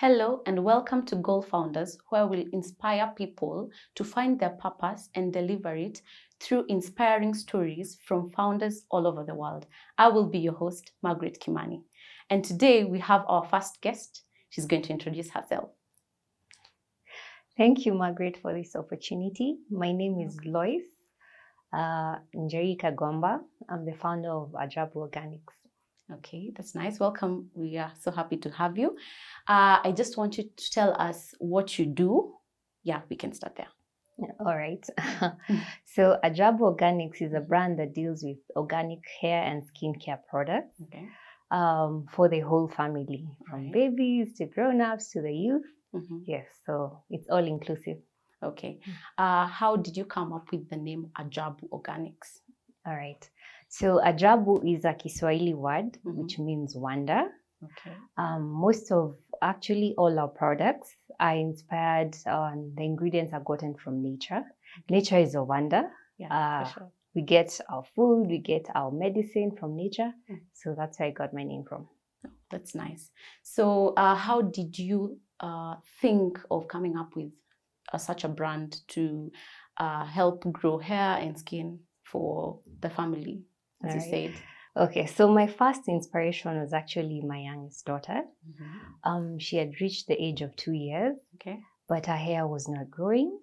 Hello and welcome to GOEL Founders, where we'll inspire people to find their purpose and deliver it through inspiring stories from founders all over the world. I will be your host, Margaret Kimani. And today we have our first guest. She's going to introduce herself. Thank you, Margaret, for this opportunity. My name is Loise Njeri Kaguamba. I'm the founder of Ajabu Organics. Okay, that's nice. Welcome. We are so happy to have you. I just want you to tell us what you do. Yeah, we can start there. All right. So Ajabo Organics is a brand that deals with organic hair and skincare products for the whole family, from babies to grown-ups to the youth. Yes, so it's all inclusive. Okay. How did you come up with the name Ajabu Organics? All right. So Ajabo is a Kiswahili word, which means wonder. Okay. Actually all our products are inspired on the ingredients are gotten from nature. Nature is a wonder. Yeah, for sure. We get our food, we get our medicine from nature. So that's where I got my name from. Oh, that's nice. So how did you think of coming up with such a brand to help grow hair and skin for the family, as you said? Okay, so my first inspiration was actually my youngest daughter. She had reached the age of 2 years, but her hair was not growing.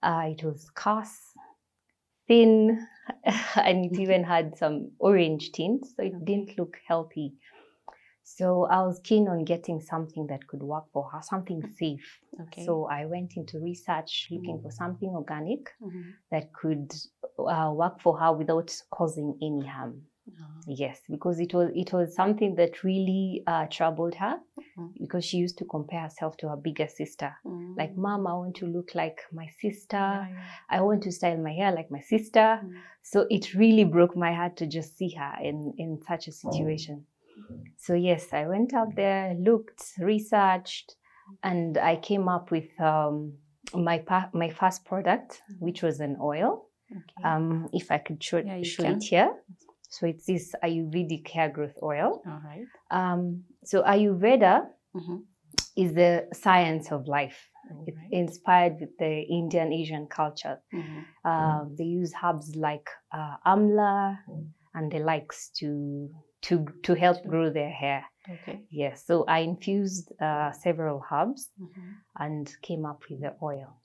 It was scarce, thin, and it even had some orange tint, so it didn't look healthy. So I was keen on getting something that could work for her, something safe. So I went into research looking for something organic that could work for her without causing any harm. Yes, because it was something that really troubled her, because she used to compare herself to her bigger sister. Like, Mom, I want to look like my sister. I want to style my hair like my sister. So it really broke my heart to just see her in such a situation. So yes, I went out there, looked, researched, and I came up with my first product, which was an oil. If I could show it here. So it's this Ayurvedic hair growth oil. All right. So Ayurveda is the science of life. It's inspired with the Indian Asian culture. They use herbs like amla and the likes to help grow their hair. Yes, so I infused several herbs and came up with the oil.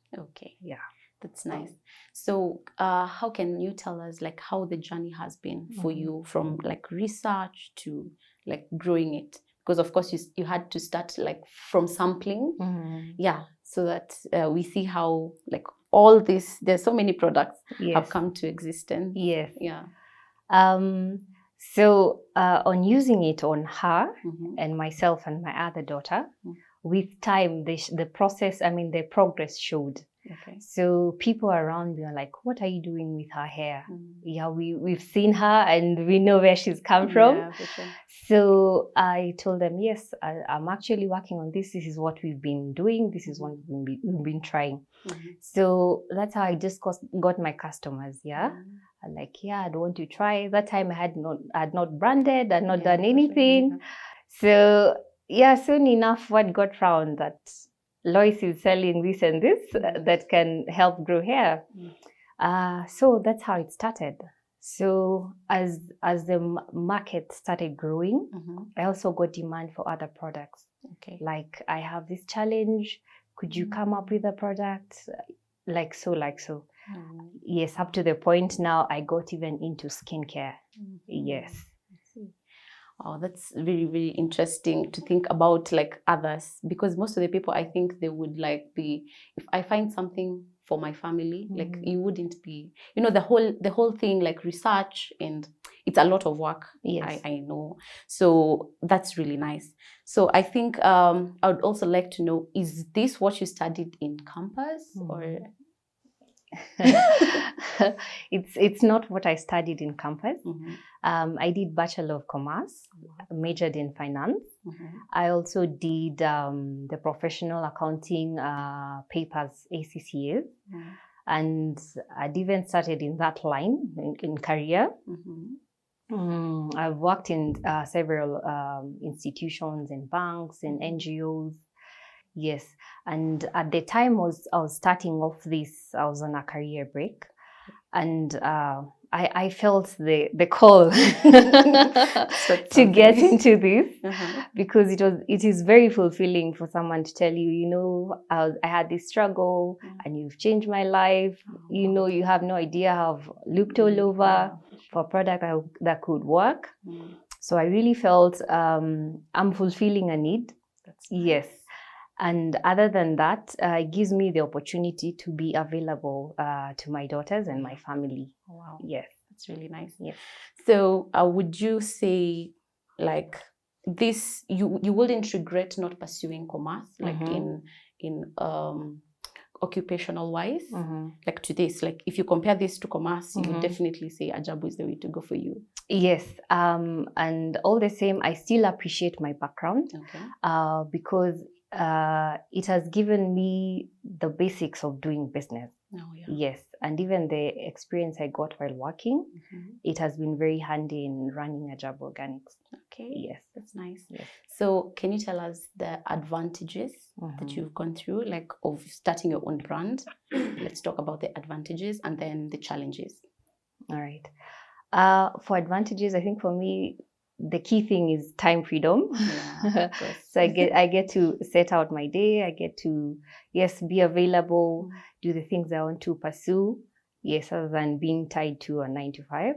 Yeah. That's nice. So how can you tell us like how the journey has been for you from like research to like growing it? Because of course you had to start like from sampling. Yeah, so that we see how like all this, there's so many products have come to existence. Yes. Yeah. So on using it on her and myself and my other daughter, with time the progress showed. So people around me are like, what are you doing with her hair? Yeah, we've seen her and we know where she's come from. Yeah, for sure. So I told them, yes, I'm actually working on this. This is what we've been doing. This is what we've been trying. So that's how I just got my customers. I'm like, I don't want to try. That time I had not branded, I'd not done anything. So soon enough, what got found that Loise is selling this and this that can help grow hair. So that's how it started. So as the market started growing, I also got demand for other products. Like, I have this challenge. Could you come up with a product? Like so. Yes, up to the point now I got even into skincare. Yes. Oh, that's very, very interesting to think about like others, because most of the people, I think they would like be, if I find something for my family, like you wouldn't be, the whole thing, like research, and it's a lot of work. Yes. I know. So that's really nice. So I think I would also like to know, is this what you studied in campus or? It's not what I studied in campus. I did Bachelor of Commerce, majored in finance. I also did the professional accounting papers, ACCA, and I'd even started in that line in career. I've worked in several institutions, in banks, in NGOs. Yes. And at the time I was starting off this, I was on a career break. And I felt the call to get into this because it is very fulfilling for someone to tell you, you know, I had this struggle and you've changed my life. You know, you have no idea how I've looked all over for a product that could work. So I really felt I'm fulfilling a need. That's nice. Yes. And other than that, it gives me the opportunity to be available to my daughters and my family. Wow. Yes. That's really nice. Yes. So would you say like this, you wouldn't regret not pursuing commerce, like in occupational wise, like to this, like if you compare this to commerce, you would definitely say Ajabo is the way to go for you. Yes. And all the same, I still appreciate my background because it has given me the basics of doing business. Oh, yeah. Yes. And even the experience I got while working, it has been very handy in running Ajabo Organics. Okay. Yes. That's nice. Yes. So can you tell us the advantages that you've gone through, like of starting your own brand? Let's talk about the advantages and then the challenges. All right. For advantages, I think for me, the key thing is time freedom. Yeah, of course. So I get to set out my day. I get to, yes, be available, do the things I want to pursue. Yes, other than being tied to a 9 to 5.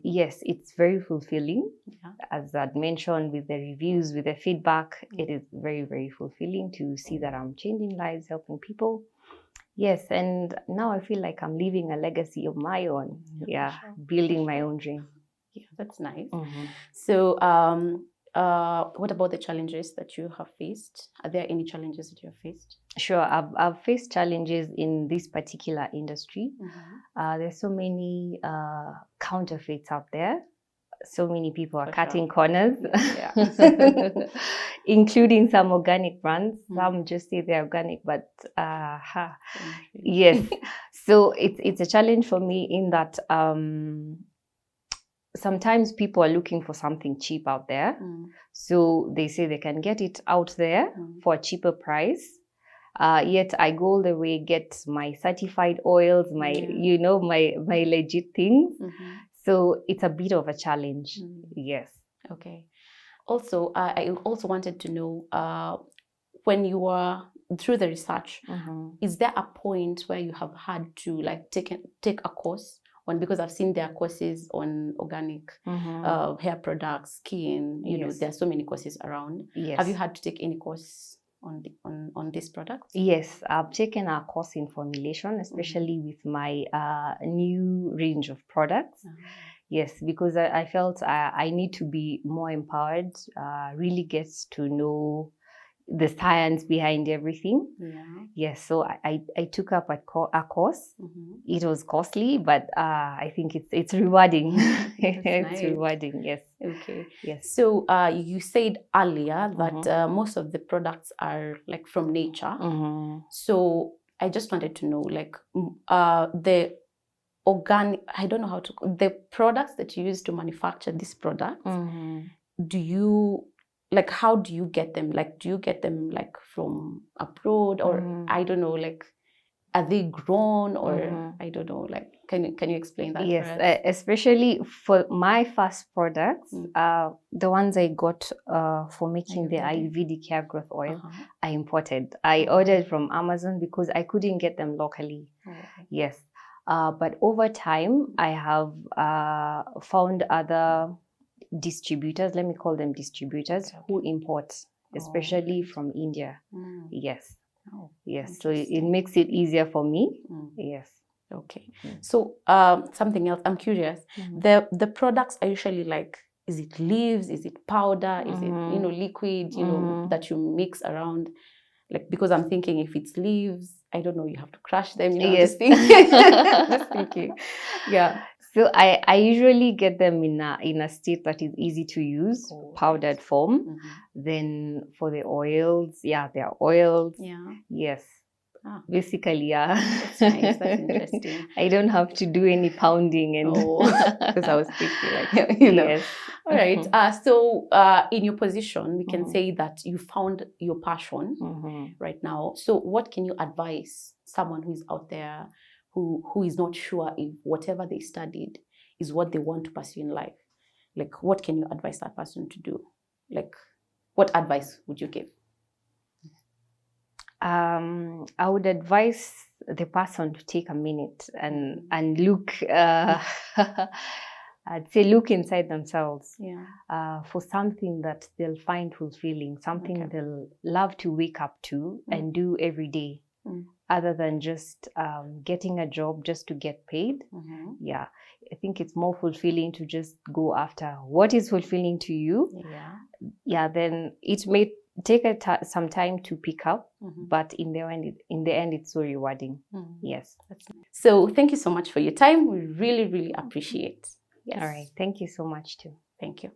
Yes, it's very fulfilling. Yeah. As I'd mentioned, with the reviews, with the feedback, it is very, very fulfilling to see that I'm changing lives, helping people. Yes, and now I feel like I'm leaving a legacy of my own. Yeah, sure. Building my own dream. Yeah, that's nice. So, what about the challenges that you have faced? Are there any challenges that you have faced? Sure, I've faced challenges in this particular industry. There's so many counterfeits out there. So many people are cutting corners, including some organic brands. Some just say they're organic, but yes. So it's a challenge for me in that sometimes people are looking for something cheap out there. So they say they can get it out there for a cheaper price. Yet I go all the way, get my certified oils, my my legit things. So it's a bit of a challenge. Yes. Okay. Also, I also wanted to know when you were through the research, is there a point where you have had to like take a course on, because I've seen there are courses on organic hair products, skin, you know, there are so many courses around. Yes. Have you had to take any course on this product? Yes, I've taken a course in formulation, especially with my new range of products. Yes, because I felt I need to be more empowered, really get to know the science behind everything. Yes, so I took up a course. It was costly, but I think it's rewarding. It's nice. Rewarding, yes. Okay. Yes. So you said earlier that most of the products are like from nature. So I just wanted to know, like the organic, I don't know how to, the products that you use to manufacture these products, do you, like, how do you get them? Like, do you get them like from abroad, or I don't know, like, are they grown, or I don't know, like, can you explain that? Yes, especially for my first products, the ones I got for making the Ayurvedic hair growth oil, I imported. I ordered from Amazon because I couldn't get them locally. Yes. But over time, I have found other distributors, let me call them distributors, who import, especially from India. Yes. Yes. So it makes it easier for me. Yes. Okay. So something else, I'm curious. The products are usually like, is it leaves? Is it powder? Is it, you know, liquid, you know, that you mix around? Like, because I'm thinking if it's leaves, I don't know, you have to crush them, you know. Yes. Just thinking. Yeah. So I usually get them in a state that is easy to use, powdered form. Then for the oils, there are oils. Yeah. Yes. Basically, yeah. That's nice. That's interesting. I don't have to do any pounding and. Because I was thinking, like, you know. Yes. All right. So, in your position, we can say that you found your passion right now. So, what can you advise someone who is out there who is not sure if whatever they studied is what they want to pursue in life? Like, what can you advise that person to do? Like, what advice would you give? I would advise the person to take a minute and look. I'd say look inside themselves for something that they'll find fulfilling, something they'll love to wake up to and do every day, other than just getting a job just to get paid. Yeah, I think it's more fulfilling to just go after what is fulfilling to you. Then it may take some time to pick up, but in the end, it's so rewarding. Yes. So thank you so much for your time. We really, really appreciate. Yes. All right. Thank you so much too. Thank you.